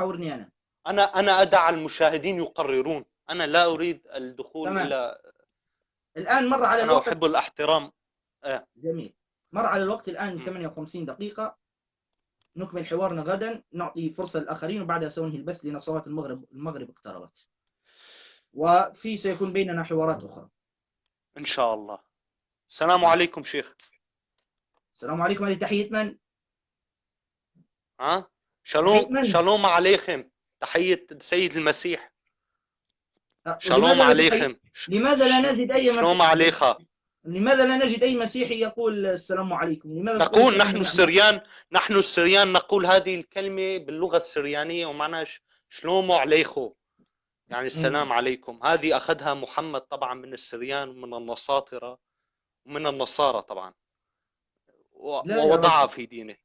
حاورني أنا. أنا أدع المشاهدين يقررون، أنا لا أريد الدخول تمام. إلى، الآن مر على أنا الوقت. أحب الاحترام. جميل. مر على الوقت الآن م. 58 دقيقة. نكمل حوارنا غدا، نعطي فرصة للآخرين وبعدها سننهي البث لأن صلاة المغرب اقتربت، وفي سيكون بيننا حوارات أخرى إن شاء الله. السلام تمام. عليكم شيخ. السلام عليكم. هذه تحية من؟ تحية شالوم من؟ شالوم عليكم. تحية سيد المسيح. شالوم ولماذا لا تحية؟ عليكم. لماذا لا نجد أي شلوم عليخا. لماذا لا نجد أي مسيحي يقول السلام عليكم؟ لماذا تقول نقول السلام نحن ونحن؟ السريان نقول هذه الكلمة باللغة السريانية ومعناها شلوم عليكم، يعني السلام عليكم. هذه أخذها محمد طبعا من السريان ومن النصاطرة ومن النصارى طبعا، لا يا ووضعها رجل. في دينه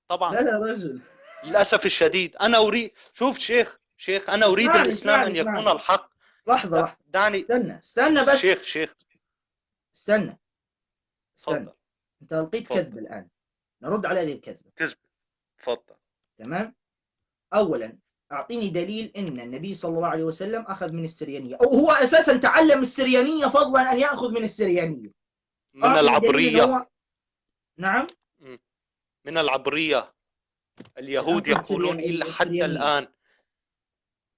طبعا. لا يا رجل. للأسف الشديد أنا أريد، شوف شيخ أنا أريد الإسلام أن يكون اسمعني. الحق. لحظة. دعني استنى بس. شيخ استنى. تفضل أنت ألقيت تفضل. كذبة الآن، نرد على هذه الكذبة. كذب. تفضل. تمام. أولا أعطيني دليل أن النبي صلى الله عليه وسلم أخذ من السريانية، أو هو أساسا تعلم السريانية فضلا أن يأخذ من السريانية. من أعطيني دليل أنه العبرية. هو. نعم. من العبرية. الآن اليهود قلت يقولون إلا حتى السريانية. الآن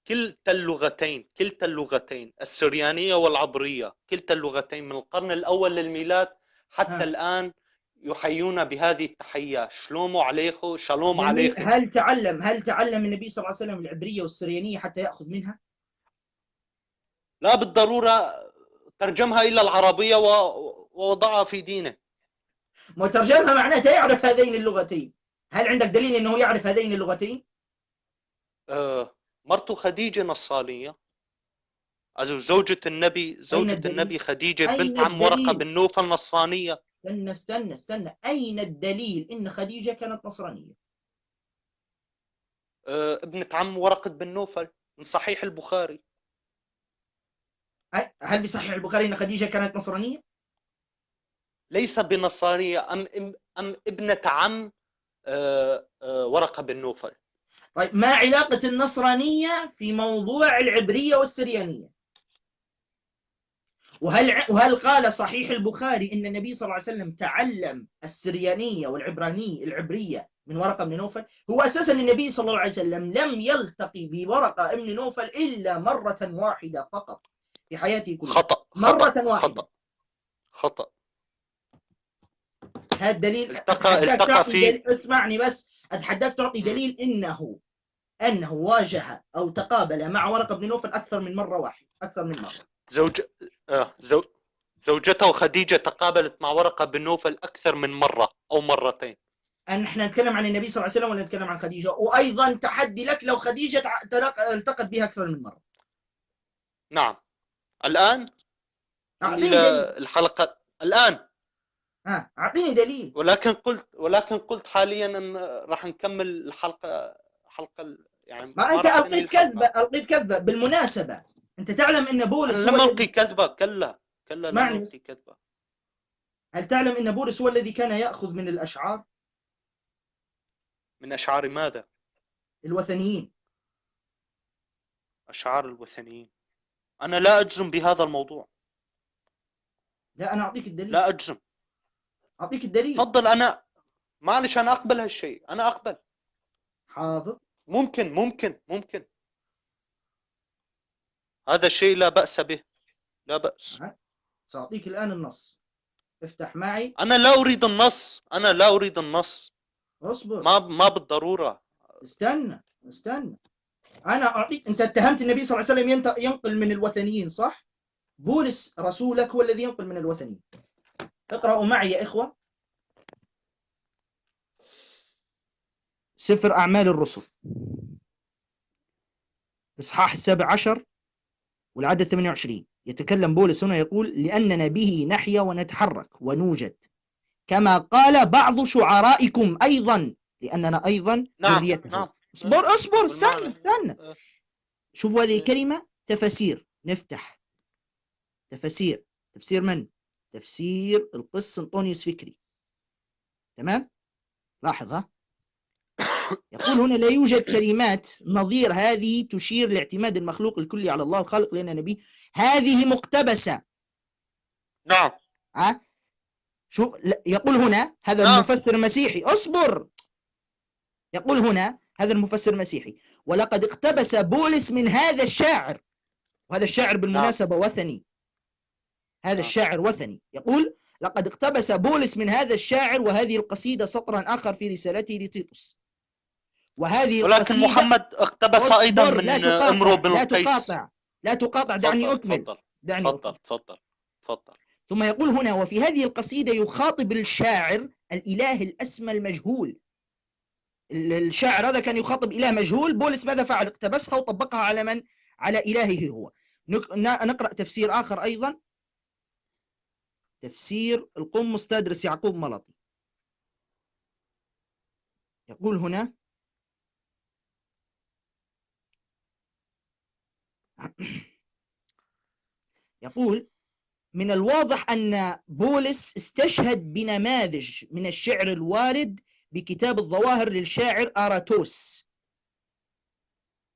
كلتا اللغتين السريانية والعبرية، كلتا اللغتين من القرن الأول للميلاد حتى ها. الآن يحيون بهذه التحية، شلوم عليكم، شالوم جميل. عليكم. هل تعلم النبي صلى الله عليه وسلم العبرية والسريانية حتى يأخذ منها؟ لا بالضرورة ترجمها إلى العربية ووضعها في دينه. مترجمها معناته يعرف هذين اللغتين. هل عندك دليل أنه يعرف هذين اللغتين؟ مرته خديجة نصرانية، زوجة أين الدليل؟ النبي خديجة أين بنت عم ورقة الدليل؟ بن نوفل نصرانية. استنى. أين الدليل إن خديجة كانت نصرانية؟ ابنة عم ورقة بن نوفل من صحيح البخاري. هل بصحيح البخاري أن خديجة كانت نصرانية؟ ليس بنصرانية، أم ابنة عم ورقة بن نوفل. طيب ما علاقة النصرانية في موضوع العبرية والسريانية؟ وهل قال صحيح البخاري إن النبي صلى الله عليه وسلم تعلم السريانية العبرية من ورقة بن نوفل؟ هو أساسا النبي صلى الله عليه وسلم لم يلتقي بورقة بن نوفل إلا مرة واحدة فقط في حياته كلها. مرة واحدة. خطأ. هذا الدليل. التقى في. اسمعني بس. أتحداك تعطي دليل أنه واجه أو تقابل مع ورقة بن نوفل أكثر من مرة. زوجته خديجة تقابلت مع ورقة بن نوفل أكثر من مرة أو مرتين. نحن نتكلم عن النبي صلى الله عليه وسلم ولا نتكلم عن خديجة؟ وأيضا تحدي لك لو خديجة التقت بها أكثر من مرة. نعم. الآن أعطيني دليل. الحلقة الآن. أعطيني دليل. ولكن قلت حاليا أن راح نكمل الحلقة يعني ما أنت ألقيت كذبة. بالمناسبة أنت تعلم أن بولس أنا لم ألقي كذبة. كلا لم ألقي كذبة. هل تعلم أن بولس هو الذي كان يأخذ من الأشعار؟ من أشعار ماذا؟ الوثنيين. أشعار الوثنيين. أنا لا أجزم بهذا الموضوع. لا أنا أعطيك الدليل. لا أجزم. أعطيك الدليل. تفضل. أنا معلش أنا أقبل هالشيء. أنا أقبل. حاضر. ممكن. هذا الشيء لا بأس به. لا بأس. سأعطيك الآن النص. افتح معي. أنا لا أريد النص. اصبر. ما بالضرورة. استنى. أنا أعطيك. أنت اتهمت النبي صلى الله عليه وسلم ينقل من الوثنيين، صح؟ بولس رسولك هو الذي ينقل من الوثنيين. اقرأوا معي يا إخوة سفر أعمال الرسل إصحاح 17 والعدد 28. يتكلم بولس هنا يقول: لأننا به نحيا ونتحرك ونوجد، كما قال بعض شعرائكم أيضا، لأننا أيضا ذريته. نعم. اصبر. استنى. شوفوا هذه الكلمة تفسير. نفتح تفسير من؟ تفسير القس أنطونيوس فكري. تمام. لاحظ يقول هنا لا يوجد كلمات نظير هذه تشير لاعتماد المخلوق الكلي على الله الخالق لأن النبي هذه مقتبسة. نعم. شو يقول هنا هذا نعم. المفسر المسيحي، اصبر، يقول هنا هذا المفسر المسيحي ولقد اقتبس بولس من هذا الشاعر، وهذا الشاعر بالمناسبة وثني، هذا الشاعر وثني، يقول لقد اقتبس بولس من هذا الشاعر وهذه القصيدة سطرا آخر في رسالته لتيتوس، وهذه ولكن القصيدة محمد اقتبس أيضا من امرؤ بن القيس. لا تقاطع دعني أكمل. تفضل. ثم يقول هنا وفي هذه القصيدة يخاطب الشاعر الإله الأسمى المجهول. الشاعر هذا كان يخاطب إله مجهول، بولس ماذا فعل؟ اقتبسها وطبقها على من؟ على إلهه هو. نقرأ تفسير آخر أيضا، تفسير القمص تدرس يعقوب ملطي، يقول هنا يقول من الواضح أن بولس استشهد بنماذج من الشعر الوارد بكتاب الظواهر للشاعر آراتوس،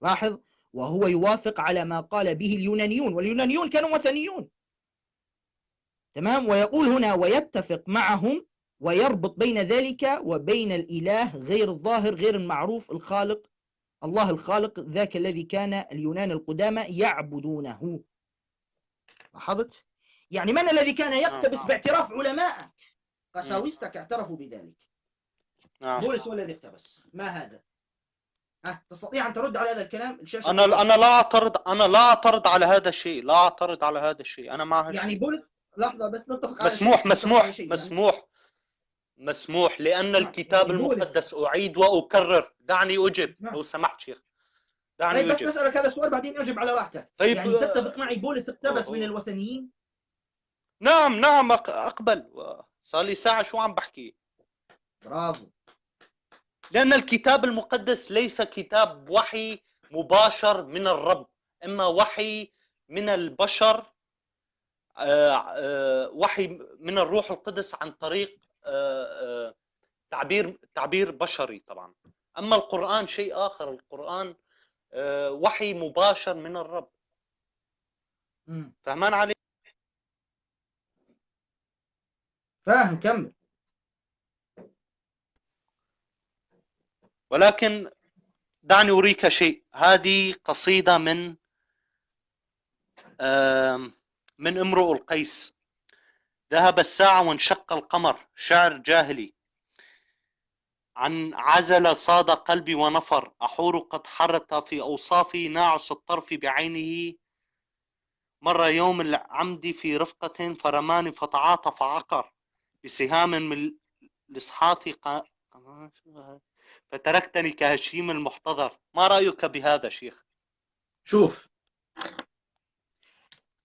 لاحظ، وهو يوافق على ما قال به اليونانيون، واليونانيون كانوا وثنيون، تمام. ويقول هنا ويتفق معهم ويربط بين ذلك وبين الإله غير الظاهر غير المعروف الخالق، الله الخالق ذاك الذي كان اليونان القدامى يعبدونه. لاحظت؟ يعني من الذي كان يقتبس باعتراف علمائك؟ قساوستك اعترفوا بذلك. بولس هو الذي اقتبس. ما هذا؟ تستطيع أن ترد على هذا الكلام؟ الشاشة أنا لا أعترض على هذا الشيء، أنا مع هالشيء. يعني بولس، لحظة بس نتفق على مسموح لأن الكتاب المقدس أعيد وأكرر. دعني أجب لو سمحت شيخ. طيب بس أسألك هذا السؤال بعدين أجب على راحتك. طيب يعني تتفق معي بولس اقتبس من الوثنيين؟ نعم أقبل. صار لي ساعة شو عم بحكي. برافو. لأن الكتاب المقدس ليس كتاب وحي مباشر من الرب، إما وحي من البشر، وحي من الروح القدس عن طريق تعبير بشري طبعا. أما القرآن شيء آخر، القرآن وحي مباشر من الرب. فهمان علي؟ فاهم، كمل. ولكن دعني أريك شيء. هذه قصيدة من امرؤ القيس. ذهب الساعة وانشق القمر، شعر جاهلي. عن عزل صاد قلبي ونفر، أحور قد حرت في أوصافي، ناعس الطرف بعينه. مر يوم العمد في رفقة، فرماني فتعاطف عقر، بسهام من لصحاث فتركتني كهشيم المحتضر. ما رأيك بهذا شيخ؟ شوف،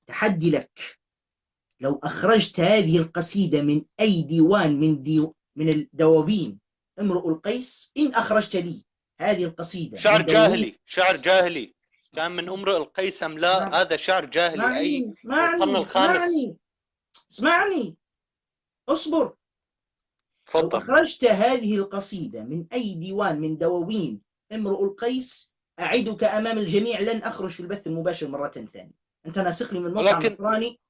تحدي لك، لو أخرجت هذه القصيدة من أي ديوان من الدواوين امرؤ القيس، إن أخرجت لي هذه القصيدة شعر جاهلي كان من امرؤ القيس أم لا؟ هذا شعر جاهلي أي القرن الخامس. اسمعني اصبر. لو أخرجت هذه القصيدة من أي ديوان من دواوين امرؤ القيس، أعدك أمام الجميع لن أخرج في البث المباشر مرة ثانية. أنت ناسخ لي من موقع نصراني،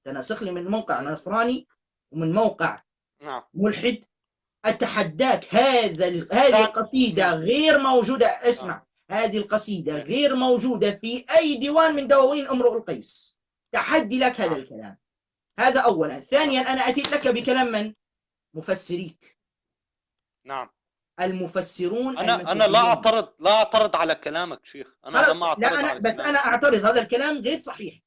تناسخ لي من موقع نصراني ومن موقع ملحد. أتحداك هذه القصيدة غير موجودة. اسمع، هذه القصيدة غير موجودة في أي ديوان من دواوين امرؤ القيس. تحدي لك هذا الكلام. هذا أولا. ثانيا، أنا أتيت لك بكلام من؟ مفسريك. نعم، المفسرون. أنا لا أعترض على كلامك شيخ. أنا ما أعترض على كلامك. بس أنا أعترض، هذا الكلام غير صحيح.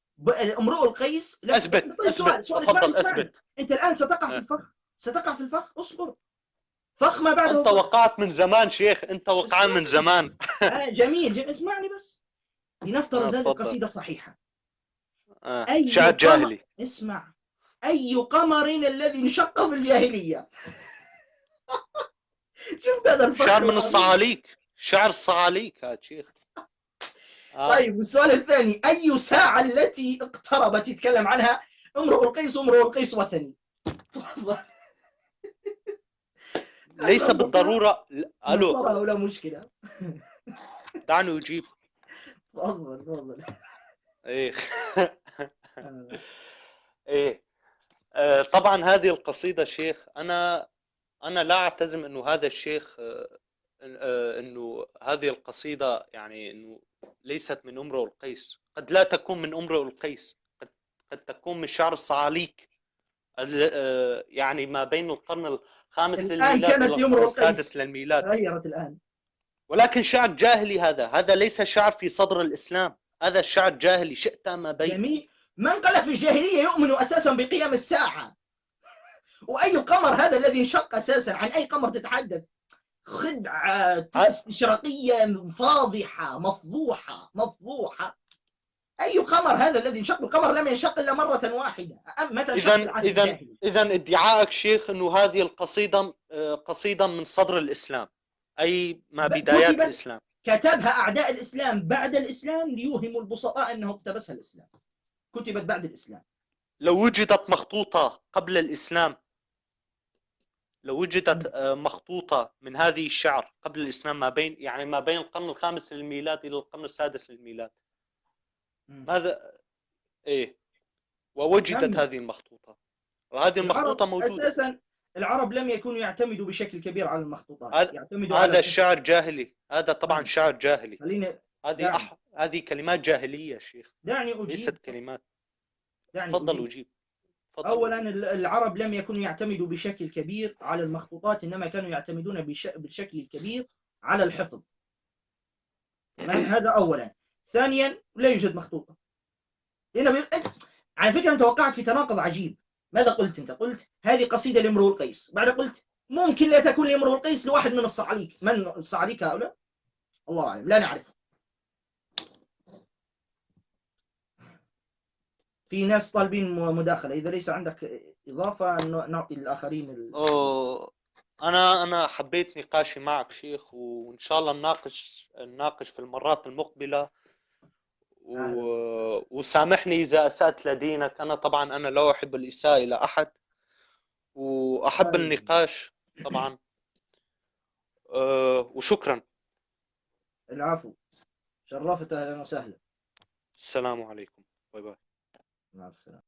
امرؤ القيس أثبت. تفضل أثبت. أنت الآن ستقع في الفخ. اصبر. فخ ما بعده. أنت وقعت من زمان شيخ، أنت وقعان من زمان. جميل. اسمعني بس. لنفترض هذه القصيدة صحيحة. شعر جاهلي. اسمع، أي قمر الذي انشق في الجاهلية. شفت هذا الفخ؟ شعر من الصعاليك، شعر الصعاليك هذا شيخ. طيب، السؤال الثاني، أي ساعة التي اقتربت يتكلم عنها امرؤ القيس وثني؟ تفضل. ليس بالضرورة. ألو، النصارى ولا مشكلة. دعني أجيب. تفضل تفضل. إيه. إيه. طبعا هذه القصيدة شيخ، أنا لا أعتزم أنه هذا الشيخ أنه هذه القصيدة يعني أنه ليست من امرؤ القيس. قد لا تكون من امرؤ القيس، قد تكون من شعر الصعاليك، يعني ما بين القرن الخامس الآن للميلاد كانت إلى القرن يمرؤ السادس القيس، للميلاد. تغيرت الآن. ولكن شعر جاهلي، هذا ليس شعر في صدر الإسلام، هذا الشعر جاهلي شئت ما أبيت. جميل. من قال في الجاهلية يؤمن أساسا بقيام الساعة؟ وأي قمر هذا الذي انشق أساسا؟ عن أي قمر تتحدث؟ خدعة استشراقية فاضحة مفضوحة مفضوحة. أي قمر هذا الذي انشق؟ القمر لم ينشق إلا مرة واحدة. متى انشق في العهد الجاهلي؟ إذا ادعائك شيخ أنه هذه القصيدة قصيدة من صدر الإسلام، أي ما بدايات الإسلام. كتبها أعداء الإسلام بعد الإسلام ليوهموا البسطاء أنه اقتبسها الإسلام. كتبت بعد الإسلام. لو وجدت مخطوطة قبل الإسلام، لو وجدت مخطوطة من هذه الشعر قبل الإسلام، ما بين القرن الخامس للميلاد إلى القرن السادس للميلاد، ماذا إيه ووجدت هذه المخطوطة، وهذه المخطوطة موجودة. أساسا العرب لم يكونوا يعتمدوا بشكل كبير على المخطوطات، يعتمدوا هذا على الشعر جاهلي، هذا طبعا شعر جاهلي. هذه كلمات جاهلية شيخ، دعني أجيب. ليست كلمات. دعني تفضل أجيب. أولا العرب لم يكونوا يعتمدوا بشكل كبير على المخطوطات، إنما كانوا يعتمدون بالشكل الكبير على الحفظ. هذا أولا. ثانيا لا يوجد مخطوطة. لأن على فكرة أنت وقعت في تناقض عجيب. ماذا قلت أنت؟ قلت هذه قصيدة لامرؤ القيس، بعد قلت ممكن لا تكون لامرؤ القيس، لواحد من الصعاليك. من الصعاليك هؤلاء؟ الله أعلم، لا نعرف. في ناس طالبين مداخلة، إذا ليس عندك إضافة نعطي للآخرين أنا حبيت نقاشي معك شيخ، وإن شاء الله نناقش في المرات المقبلة. وسامحني إذا أسأت لدينك، أنا طبعا لا أحب الإساءة إلى أحد، وأحب النقاش طبعا. وشكرا. العفو، شرفت. أهلا وسهلا. السلام عليكم. باي باي. مع السلامة.